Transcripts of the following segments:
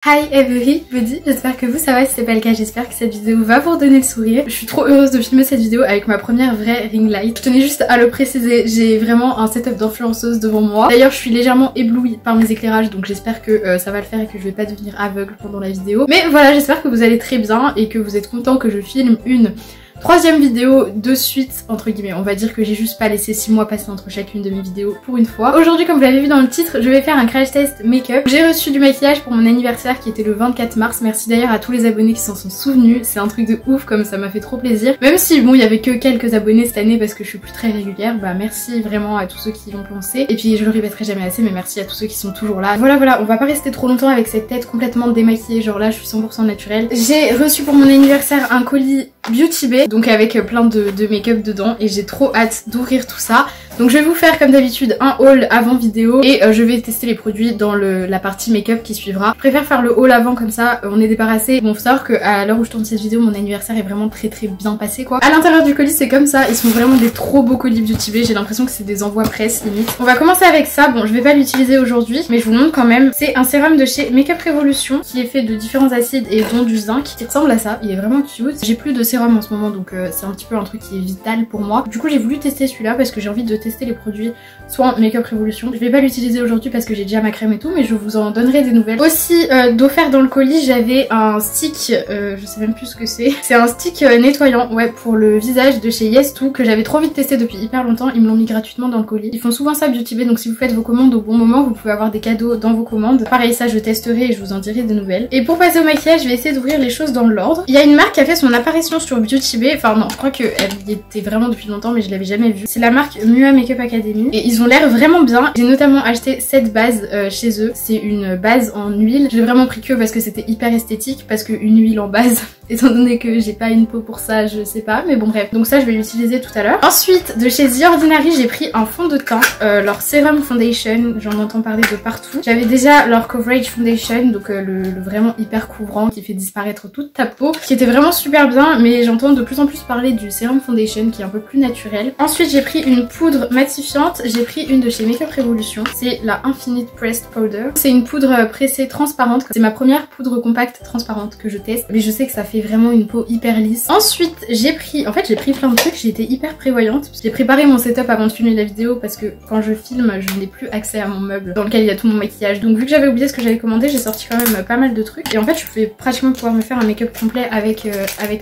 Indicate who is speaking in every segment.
Speaker 1: Hi everybody, j'espère que ça va, si c'est pas le cas j'espère que cette vidéo va vous redonner le sourire. Je suis trop heureuse de filmer cette vidéo avec ma première vraie ring light. Je tenais juste à le préciser, j'ai vraiment un setup d'influenceuse devant moi. D'ailleurs je suis légèrement éblouie par mes éclairages donc j'espère que ça va le faire et que je vais pas devenir aveugle pendant la vidéo. Mais voilà, j'espère que vous allez très bien et que vous êtes contents que je filme une troisième vidéo de suite, entre guillemets. On va dire que j'ai juste pas laissé 6 mois passer entre chacune de mes vidéos pour une fois. Aujourd'hui, comme vous l'avez vu dans le titre, je vais faire un crash test make-up. J'ai reçu du maquillage pour mon anniversaire qui était le 24 mars. Merci d'ailleurs à tous les abonnés qui s'en sont souvenus. C'est un truc de ouf, comme ça m'a fait trop plaisir. Même si bon, il y avait que quelques abonnés cette année parce que je suis plus très régulière. Bah merci vraiment à tous ceux qui l'ont pensé. Et puis je le répéterai jamais assez, mais merci à tous ceux qui sont toujours là. Voilà, on va pas rester trop longtemps avec cette tête complètement démaquillée. Genre là, je suis 100% naturelle. J'ai reçu pour mon anniversaire un colis Beauty Bay, donc avec plein de make-up dedans et j'ai trop hâte d'ouvrir tout ça. Donc je vais vous faire comme d'habitude un haul avant vidéo et je vais tester les produits dans la partie make-up qui suivra. Je préfère faire le haul avant comme ça on est débarrassé. Bon, faut savoir qu'à l'heure où je tourne cette vidéo mon anniversaire est vraiment très bien passé quoi. À l'intérieur du colis c'est comme ça, ils sont vraiment des trop beaux colis Beauty Bay, j'ai l'impression que c'est des envois presse limite. On va commencer avec ça, bon je vais pas l'utiliser aujourd'hui mais je vous le montre quand même. C'est un sérum de chez Makeup Revolution qui est fait de différents acides et dont du zinc qui ressemble à ça, il est vraiment cute. J'ai plus de sérum en ce moment donc c'est un petit peu un truc qui est vital pour moi. Du coup j'ai voulu tester celui-là parce que j'ai envie de tester les produits soit Makeup Revolution. Je vais pas l'utiliser aujourd'hui parce que j'ai déjà ma crème et tout, mais je vous en donnerai des nouvelles. Aussi d'offert dans le colis j'avais un stick, je sais même plus ce que c'est. C'est un stick nettoyant, ouais, pour le visage de chez Yes2 que j'avais trop envie de tester depuis hyper longtemps. Ils me l'ont mis gratuitement dans le colis. Ils font souvent ça Beauty Bay, donc si vous faites vos commandes au bon moment vous pouvez avoir des cadeaux dans vos commandes. Pareil, ça je testerai et je vous en dirai des nouvelles. Et pour passer au maquillage je vais essayer d'ouvrir les choses dans l'ordre. Il y a une marque qui a fait son apparition sur Beauty Bay, enfin non je crois qu'elle y était vraiment depuis longtemps mais je l'avais jamais vue. C'est la marque Mua Makeup Academy et ils ont l'air vraiment bien. J'ai notamment acheté cette base chez eux. C'est une base en huile. J'ai vraiment pris que parce que c'était hyper esthétique, parce qu'une huile en base, étant donné que j'ai pas une peau pour ça, je sais pas, mais bon bref. Donc ça je vais l'utiliser tout à l'heure. Ensuite de chez The Ordinary j'ai pris un fond de teint, leur Serum Foundation, j'en entends parler de partout. J'avais déjà leur Coverage Foundation, donc le vraiment hyper couvrant qui fait disparaître toute ta peau, qui était vraiment super bien, mais j'entends de plus en plus parler du Serum Foundation qui est un peu plus naturel. Ensuite j'ai pris une poudre matifiante, j'ai pris une de chez Makeup Revolution, c'est la Infinite Pressed Powder. C'est une poudre pressée transparente, c'est ma première poudre compacte transparente que je teste, mais je sais que ça fait vraiment une peau hyper lisse. Ensuite j'ai pris plein de trucs, j'ai été hyper prévoyante. J'ai préparé mon setup avant de filmer la vidéo parce que quand je filme je n'ai plus accès à mon meuble dans lequel il y a tout mon maquillage. Donc vu que j'avais oublié ce que j'avais commandé, j'ai sorti quand même pas mal de trucs et en fait je vais pratiquement pouvoir me faire un make-up complet avec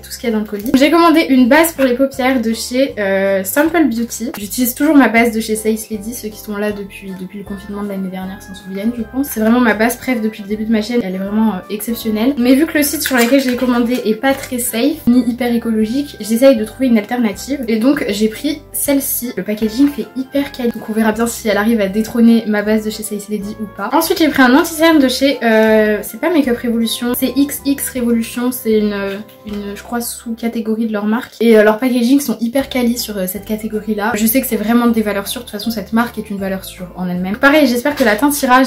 Speaker 1: tout ce qu'il y a dans le colis. J'ai commandé une base pour les paupières de chez Simple Beauty. J'utilise toujours ma base de chez Saïs Lady, ceux qui sont là depuis le confinement de l'année dernière s'en souviennent je pense. C'est vraiment ma base préf depuis le début de ma chaîne, elle est vraiment exceptionnelle. Mais vu que le site sur lequel je l'ai commandé est pas très safe ni hyper écologique, j'essaye de trouver une alternative et donc j'ai pris celle-ci. Le packaging fait hyper quali, donc on verra bien si elle arrive à détrôner ma base de chez Saïs Lady ou pas. Ensuite j'ai pris un anti-cerne de chez c'est pas Makeup Revolution, c'est XX Revolution, c'est une je crois sous-catégorie de leur marque et leurs packaging sont hyper quali sur cette catégorie là. Je sais que c'est vraiment des valeurs sûres, de toute façon cette marque est une valeur sûre en elle-même. Pareil, j'espère que la teinte ira,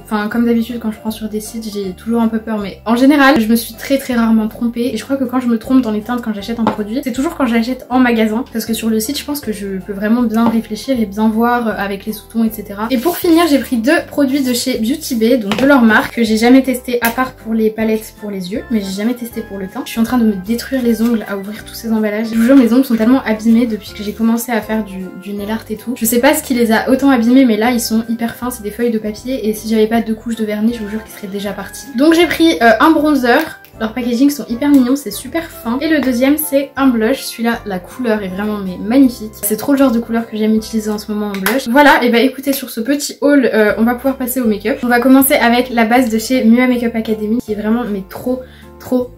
Speaker 1: enfin comme d'habitude quand je prends sur des sites j'ai toujours un peu peur, mais en général je me suis très rarement trompée et je crois que quand je me trompe dans les teintes quand j'achète un produit, c'est toujours quand j'achète en magasin parce que sur le site je pense que je peux vraiment bien réfléchir et bien voir avec les sous-tons etc. Et pour finir j'ai pris deux produits de chez Beauty Bay, donc de leur marque, que j'ai jamais testé à part pour les palettes pour les yeux, mais j'ai jamais testé pour le teint. Je suis en train de me détruire les ongles à ouvrir tous ces emballages. Je vous jure mes ongles sont tellement abîmés depuis que j'ai commencé à faire du nail art et tout. Je sais pas ce qui les a autant abîmés mais là ils sont hyper fins, c'est des feuilles de papier et si j'avais pas 2 couches de vernis je vous jure qu'ils seraient déjà partis. Donc j'ai pris un bronzer. Leurs packaging sont hyper mignons, c'est super fin. Et le deuxième c'est un blush, celui-là la couleur est vraiment mais magnifique. C'est trop le genre de couleur que j'aime utiliser en ce moment en blush. Voilà, et bah écoutez sur ce petit haul on va pouvoir passer au make-up. On va commencer avec la base de chez Mua Makeup Academy qui est vraiment mais trop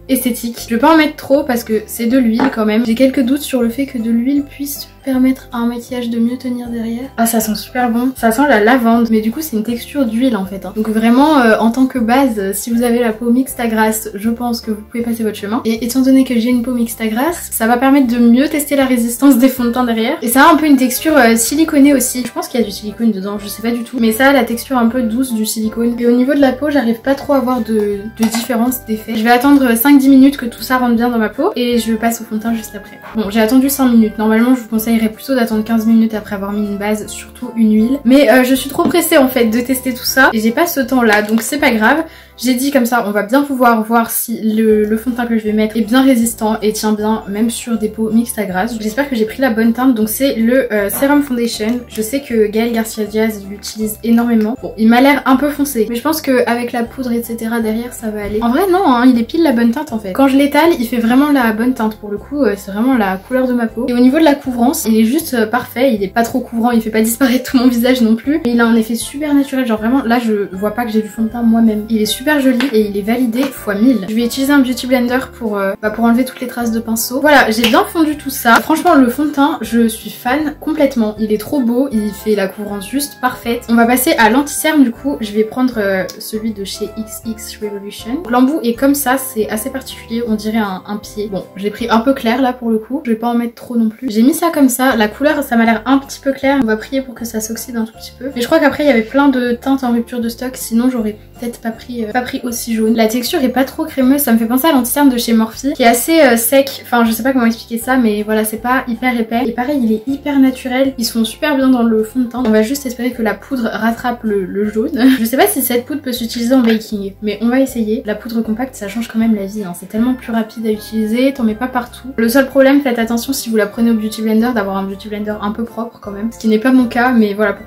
Speaker 1: esthétique. Je vais pas en mettre trop parce que c'est de l'huile quand même. J'ai quelques doutes sur le fait que de l'huile puisse permettre à un maquillage de mieux tenir derrière. Ah ça sent super bon, ça sent la lavande mais du coup c'est une texture d'huile en fait hein. Donc vraiment en tant que base si vous avez la peau mixte à grasse je pense que vous pouvez passer votre chemin et étant donné que j'ai une peau mixte à grasse ça va permettre de mieux tester la résistance des fonds de teint derrière et ça a un peu une texture siliconée aussi. Je pense qu'il y a du silicone dedans, je sais pas du tout mais ça a la texture un peu douce du silicone et au niveau de la peau j'arrive pas trop à voir de différence d'effet. Je vais attendre 5-10 minutes que tout ça rentre bien dans ma peau et je passe au fond de teint juste après. Bon j'ai attendu 5 minutes, normalement je vous conseillerais plutôt d'attendre 15 minutes après avoir mis une base, surtout une huile. Mais je suis trop pressée en fait de tester tout ça et j'ai pas ce temps là donc c'est pas grave. J'ai dit comme ça on va bien pouvoir voir si le fond de teint que je vais mettre est bien résistant et tient bien même sur des peaux mixtes à grasses. J'espère que j'ai pris la bonne teinte. Donc c'est le Serum Foundation. Je sais que Gael Garcia Diaz l'utilise énormément. Bon il m'a l'air un peu foncé mais je pense qu'avec la poudre etc derrière ça va aller. En vrai non hein, il est pile la bonne teinte en fait. Quand je l'étale il fait vraiment la bonne teinte pour le coup. C'est vraiment la couleur de ma peau. Et au niveau de la couvrance il est juste parfait. Il est pas trop couvrant, il fait pas disparaître tout mon visage non plus. Et il a un effet super naturel, genre vraiment là je vois pas que j'ai du fond de teint moi-même. Il est super joli et il est validé x 1000. Je vais utiliser un beauty blender pour enlever toutes les traces de pinceau. Voilà, j'ai bien fondu tout ça. Franchement le fond de teint je suis fan complètement. Il est trop beau, il fait la couvrance juste parfaite. On va passer à l'anti-cerne du coup. Je vais prendre celui de chez XX Revolution. L'embout est comme ça, c'est assez particulier, on dirait un pied. Bon j'ai pris un peu clair là pour le coup. Je vais pas en mettre trop non plus. J'ai mis ça comme ça, la couleur ça m'a l'air un petit peu clair. On va prier pour que ça s'oxyde un tout petit peu. Mais je crois qu'après il y avait plein de teintes en rupture de stock, sinon j'aurais peut-être pas pris aussi jaune. La texture est pas trop crémeuse, ça me fait penser à l'anti-cerne de chez Morphe qui est assez sec. Enfin je sais pas comment expliquer ça mais voilà c'est pas hyper épais. Et pareil il est hyper naturel, ils sont super bien dans le fond de teint. On va juste espérer que la poudre rattrape le jaune. Je sais pas si cette poudre peut s'utiliser en baking mais on va essayer. La poudre compacte ça change quand même la vie hein. C'est tellement plus rapide à utiliser, t'en mets pas partout. Le seul problème, faites attention si vous la prenez au beauty blender d'avoir un beauty blender un peu propre quand même, ce qui n'est pas mon cas mais voilà pour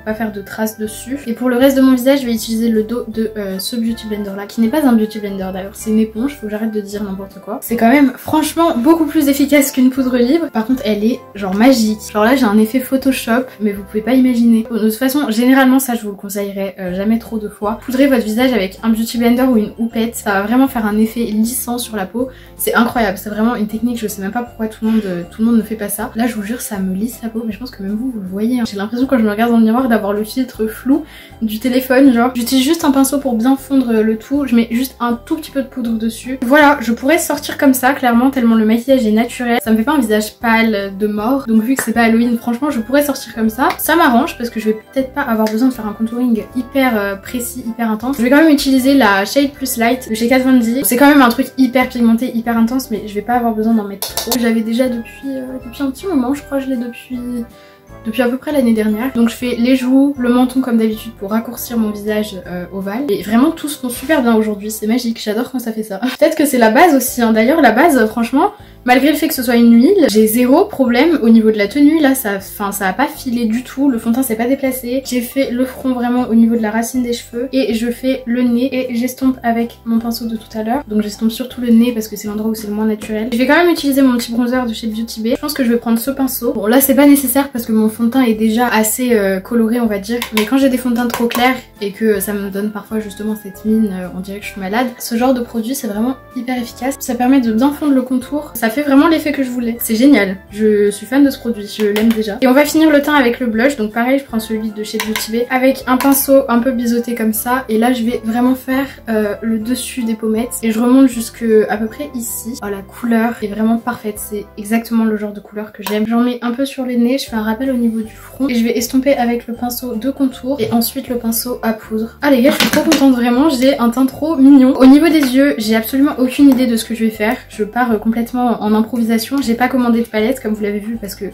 Speaker 1: pas faire de traces dessus. Et pour le reste de mon visage je vais utiliser le dos de ce beauty blender là qui n'est pas un beauty blender d'ailleurs, c'est une éponge, faut que j'arrête de dire n'importe quoi. C'est quand même franchement beaucoup plus efficace qu'une poudre libre. Par contre elle est genre magique, genre là j'ai un effet Photoshop mais vous pouvez pas imaginer. Bon, de toute façon généralement ça je vous le conseillerais jamais trop de fois. Poudrez votre visage avec un beauty blender ou une houppette, ça va vraiment faire un effet lissant sur la peau. C'est incroyable, c'est vraiment une technique, je sais même pas pourquoi tout le monde ne fait pas ça. Là je vous jure ça me lisse la peau mais je pense que même vous le voyez hein. J'ai l'impression quand je me regarde dans le miroir d'avoir le filtre flou du téléphone genre. J'utilise juste un pinceau pour bien fondre le tout, je mets juste un tout petit peu de poudre dessus. Voilà, je pourrais sortir comme ça clairement tellement le maquillage est naturel. Ça me fait pas un visage pâle de mort, donc vu que c'est pas Halloween franchement je pourrais sortir comme ça. Ça m'arrange parce que je vais peut-être pas avoir besoin de faire un contouring hyper précis, hyper intense. Je vais quand même utiliser la Shade Plus Light de chez Kat Von D. C'est quand même un truc hyper pigmenté, hyper intense mais je vais pas avoir besoin d'en mettre trop. J'avais déjà depuis un petit moment, je crois que je l'ai depuis à peu près l'année dernière. Donc je fais les joues, le menton comme d'habitude pour raccourcir mon visage ovale. Et vraiment tout se fond super bien aujourd'hui, c'est magique, j'adore quand ça fait ça. Peut-être que c'est la base aussi, hein. D'ailleurs la base franchement, malgré le fait que ce soit une huile, j'ai zéro problème au niveau de la tenue. Là ça a pas filé du tout, le fond de teint s'est pas déplacé. J'ai fait le front vraiment au niveau de la racine des cheveux et je fais le nez et j'estompe avec mon pinceau de tout à l'heure. Donc j'estompe surtout le nez parce que c'est l'endroit où c'est le moins naturel. Je vais quand même utiliser mon petit bronzer de chez Beauty Bay. Je pense que je vais prendre ce pinceau. Bon là c'est pas nécessaire parce que mon fond de teint est déjà assez coloré on va dire. Mais quand j'ai des fonds de teint trop clairs et que ça me donne parfois justement cette mine, on dirait que je suis malade, ce genre de produit c'est vraiment hyper efficace. Ça permet de bien fondre le contour. Ça fait vraiment l'effet que je voulais. C'est génial. Je suis fan de ce produit, je l'aime déjà. Et on va finir le teint avec le blush. Donc pareil, je prends celui de chez Beauty Bay avec un pinceau un peu biseauté comme ça. Et là, je vais vraiment faire le dessus des pommettes. Et je remonte jusque à peu près ici. Oh, la couleur est vraiment parfaite. C'est exactement le genre de couleur que j'aime. J'en mets un peu sur les nez. Je fais un rappel au niveau du front. Et je vais estomper avec le pinceau de contour. Et ensuite le pinceau à poudre. Ah les gars, je suis trop contente vraiment. J'ai un teint trop mignon. Au niveau des yeux, j'ai absolument aucune idée de ce que je vais faire. Je pars complètement en improvisation. J'ai pas commandé de palette comme vous l'avez vu parce que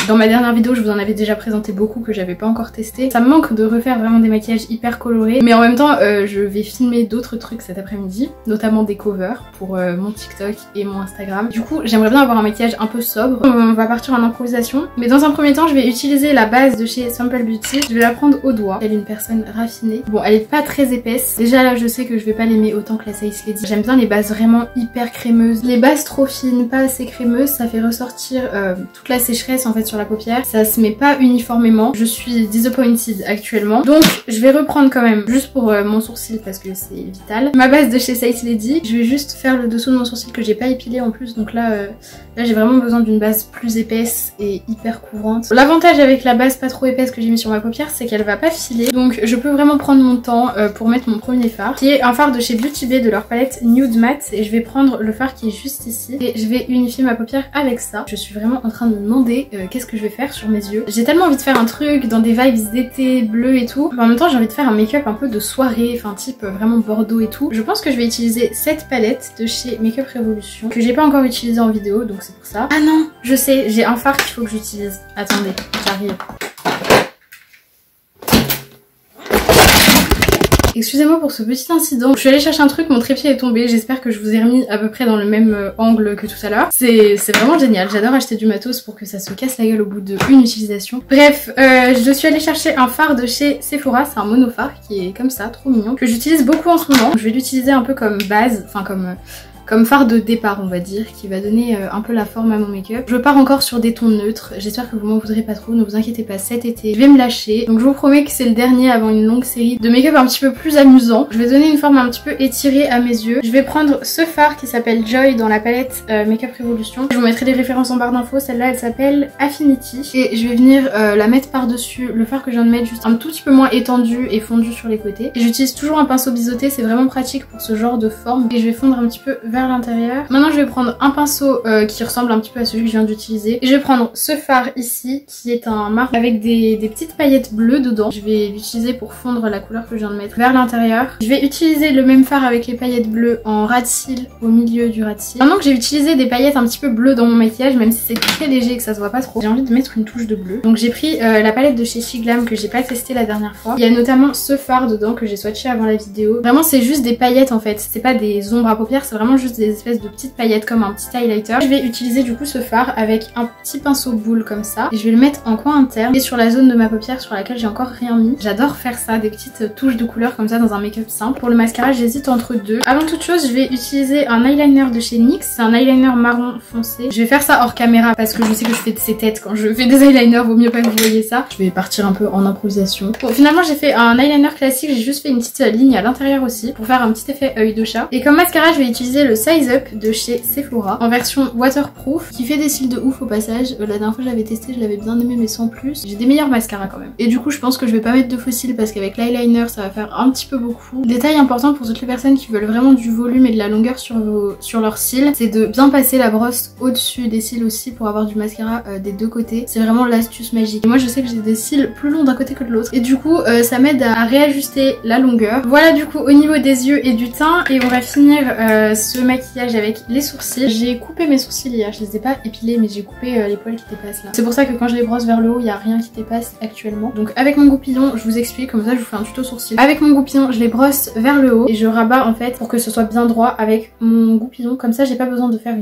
Speaker 1: dans ma dernière vidéo je vous en avais déjà présenté beaucoup que j'avais pas encore testé. Ça me manque de refaire vraiment des maquillages hyper colorés mais en même temps je vais filmer d'autres trucs cet après-midi, notamment des covers pour mon TikTok et mon Instagram. Du coup j'aimerais bien avoir un maquillage un peu sobre. On va partir en improvisation mais dans un premier temps je vais utiliser la base de chez Simple Beauty. Je vais la prendre au doigt. Elle est une personne raffinée. Bon elle est pas très épaisse. Déjà là je sais que je vais pas l'aimer autant que la Size Lady. J'aime bien les bases vraiment hyper crémeuses. Les bases trop fines, pas assez crémeuse, ça fait ressortir toute la sécheresse en fait sur la paupière. Ça se met pas uniformément. Je suis disappointed actuellement. Donc je vais reprendre quand même juste pour mon sourcil parce que c'est vital. Ma base de chez Size Lady. Je vais juste faire le dessous de mon sourcil que j'ai pas épilé en plus. Donc là j'ai vraiment besoin d'une base plus épaisse et hyper couvrante. L'avantage avec la base pas trop épaisse que j'ai mis sur ma paupière c'est qu'elle va pas filer. Donc je peux vraiment prendre mon temps pour mettre mon premier fard qui est un fard de chez Beauty Bay de leur palette Nude Matte. Et je vais prendre le fard qui est juste ici et je vais unifier ma paupière avec ça. Je suis vraiment en train de me demander qu'est-ce que je vais faire sur mes yeux. J'ai tellement envie de faire un truc dans des vibes d'été bleu et tout. Mais en même temps j'ai envie de faire un make-up un peu de soirée, enfin type vraiment bordeaux et tout. Je pense que je vais utiliser cette palette de chez Makeup Revolution que j'ai pas encore utilisée en vidéo donc c'est pour ça. Ah non, je sais, j'ai un fard qu'il faut que j'utilise. Attendez, j'arrive. Excusez-moi pour ce petit incident. Je suis allée chercher un truc, mon trépied est tombé. J'espère que je vous ai remis à peu près dans le même angle que tout à l'heure. C'est vraiment génial. J'adore acheter du matos pour que ça se casse la gueule au bout d'une utilisation. Bref, je suis allée chercher un fard de chez Sephora. C'est un mono fard qui est comme ça, trop mignon, que j'utilise beaucoup en ce moment. Je vais l'utiliser un peu comme base, enfin comme fard de départ on va dire, qui va donner un peu la forme à mon make-up. Je pars encore sur des tons neutres, j'espère que vous m'en voudrez pas trop, ne vous inquiétez pas, cet été je vais me lâcher. Donc je vous promets que c'est le dernier avant une longue série de make-up un petit peu plus amusant. Je vais donner une forme un petit peu étirée à mes yeux. Je vais prendre ce fard qui s'appelle Joy dans la palette Make-up Revolution. Je vous mettrai les références en barre d'infos, celle-là elle s'appelle Affinity. Et je vais venir la mettre par-dessus le fard que je viens de mettre, juste un tout petit peu moins étendu et fondu sur les côtés. Et j'utilise toujours un pinceau biseauté, c'est vraiment pratique pour ce genre de forme. Et je vais fondre un petit peu vers l'intérieur. Maintenant je vais prendre un pinceau qui ressemble un petit peu à celui que je viens d'utiliser. Et je vais prendre ce fard ici qui est un marron avec des petites paillettes bleues dedans. Je vais l'utiliser pour fondre la couleur que je viens de mettre vers l'intérieur. Je vais utiliser le même fard avec les paillettes bleues en ras de cils au milieu du ras de cils. Maintenant que j'ai utilisé des paillettes un petit peu bleues dans mon maquillage, même si c'est très léger et que ça se voit pas trop, j'ai envie de mettre une touche de bleu. Donc j'ai pris la palette de chez Shiglam que j'ai pas testée la dernière fois. Il y a notamment ce fard dedans que j'ai swatché avant la vidéo. Vraiment c'est juste des paillettes en fait, c'est pas des ombres à paupières, c'est vraiment juste des espèces de petites paillettes comme un petit highlighter. Je vais utiliser du coup ce fard avec un petit pinceau boule comme ça et je vais le mettre en coin interne et sur la zone de ma paupière sur laquelle j'ai encore rien mis. J'adore faire ça, des petites touches de couleur comme ça dans un make-up simple. Pour le mascara j'hésite entre deux. Avant toute chose je vais utiliser un eyeliner de chez NYX, c'est un eyeliner marron foncé. Je vais faire ça hors caméra parce que je sais que je fais de ces têtes quand je fais des eyeliners, vaut mieux pas que vous voyez ça. Je vais partir un peu en improvisation. Bon finalement j'ai fait un eyeliner classique, j'ai juste fait une petite ligne à l'intérieur aussi pour faire un petit effet œil de chat. Et comme mascara je vais utiliser le Size Up de chez Sephora en version waterproof qui fait des cils de ouf au passage. La dernière fois je l'avais testé, je l'avais bien aimé mais sans plus. J'ai des meilleurs mascaras quand même. Et du coup je pense que je vais pas mettre de faux cils parce qu'avec l'eyeliner ça va faire un petit peu beaucoup. Détail important pour toutes les personnes qui veulent vraiment du volume et de la longueur sur leurs cils, c'est de bien passer la brosse au-dessus des cils aussi pour avoir du mascara des deux côtés. C'est vraiment l'astuce magique. Et moi je sais que j'ai des cils plus longs d'un côté que de l'autre et du coup ça m'aide à réajuster la longueur. Voilà du coup au niveau des yeux et du teint et on va finir ce maquillage avec les sourcils. J'ai coupé mes sourcils hier, je les ai pas épilés mais j'ai coupé les poils qui dépassent là. C'est pour ça que quand je les brosse vers le haut il n'y a rien qui dépasse actuellement. Donc avec mon goupillon je vous explique, comme ça je vous fais un tuto sourcils. Avec mon goupillon je les brosse vers le haut et je rabats en fait pour que ce soit bien droit avec mon goupillon. Comme ça j'ai pas besoin de faire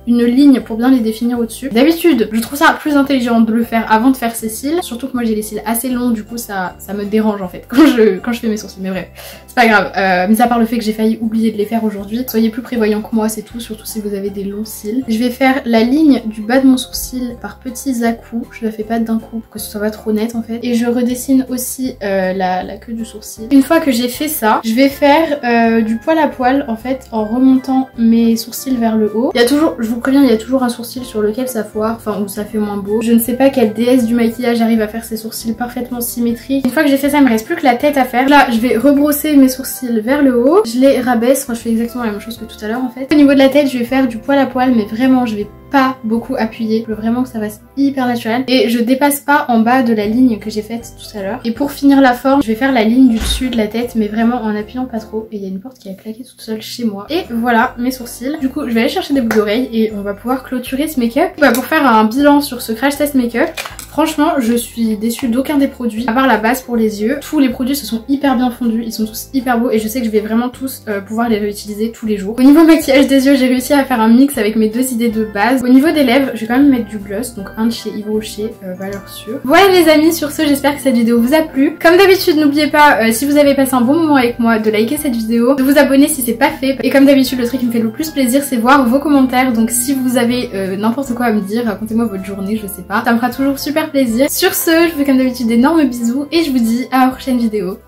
Speaker 1: une ligne pour bien les définir au-dessus. D'habitude je trouve ça plus intelligent de le faire avant de faire ses cils. Surtout que moi j'ai les cils assez longs, du coup ça me dérange en fait quand je fais mes sourcils. Mais bref, c'est pas grave. Mis à part le fait que j'ai failli oublier de les faire aujourd'hui. Soyez plus prévoyants que moi, c'est tout, surtout si vous avez des longs cils. Je vais faire la ligne du bas de mon sourcil par petits à-coups. Je la fais pas d'un coup pour que ce soit pas trop net en fait. Et je redessine aussi la queue du sourcil. Une fois que j'ai fait ça, je vais faire du poil à poil en fait en remontant mes sourcils vers le haut. Il y a toujours, je vous préviens, il y a toujours un sourcil sur lequel ça foire, enfin où ça fait moins beau. Je ne sais pas quelle déesse du maquillage arrive à faire ses sourcils parfaitement symétriques. Une fois que j'ai fait ça, il me reste plus que la tête à faire. Là, je vais rebrosser mes sourcils vers le haut. Je les rabaisse, moi je fais exactement la même chose que tout à l'heure en fait. Au niveau de la tête, je vais faire du poil à poil, mais vraiment je vais pas beaucoup appuyer. Je veux vraiment que ça fasse hyper naturel. Et je dépasse pas en bas de la ligne que j'ai faite tout à l'heure. Et pour finir la forme, je vais faire la ligne du dessus de la tête, mais vraiment en appuyant pas trop. Et il y a une porte qui a claqué toute seule chez moi. Et voilà mes sourcils. Du coup, je vais aller chercher des boucles d'oreilles et on va pouvoir clôturer ce make-up. Bah, pour faire un bilan sur ce crash test make-up, franchement, je suis déçue d'aucun des produits, à part la base pour les yeux. Tous les produits se sont hyper bien fondus, ils sont tous hyper beaux et je sais que je vais vraiment tous pouvoir les réutiliser tous les jours. Au niveau maquillage des yeux, j'ai réussi à faire un mix avec mes deux idées de base. Au niveau des lèvres, je vais quand même mettre du gloss, donc un de chez Yves Rocher, valeur sûre. Voilà les amis, sur ce, j'espère que cette vidéo vous a plu. Comme d'habitude, n'oubliez pas, si vous avez passé un bon moment avec moi, de liker cette vidéo, de vous abonner si c'est pas fait. Et comme d'habitude, le truc qui me fait le plus plaisir, c'est voir vos commentaires. Donc si vous avez n'importe quoi à me dire, racontez-moi votre journée, je sais pas. Ça me fera toujours super plaisir. Sur ce, je vous fais comme d'habitude d'énormes bisous et je vous dis à la prochaine vidéo.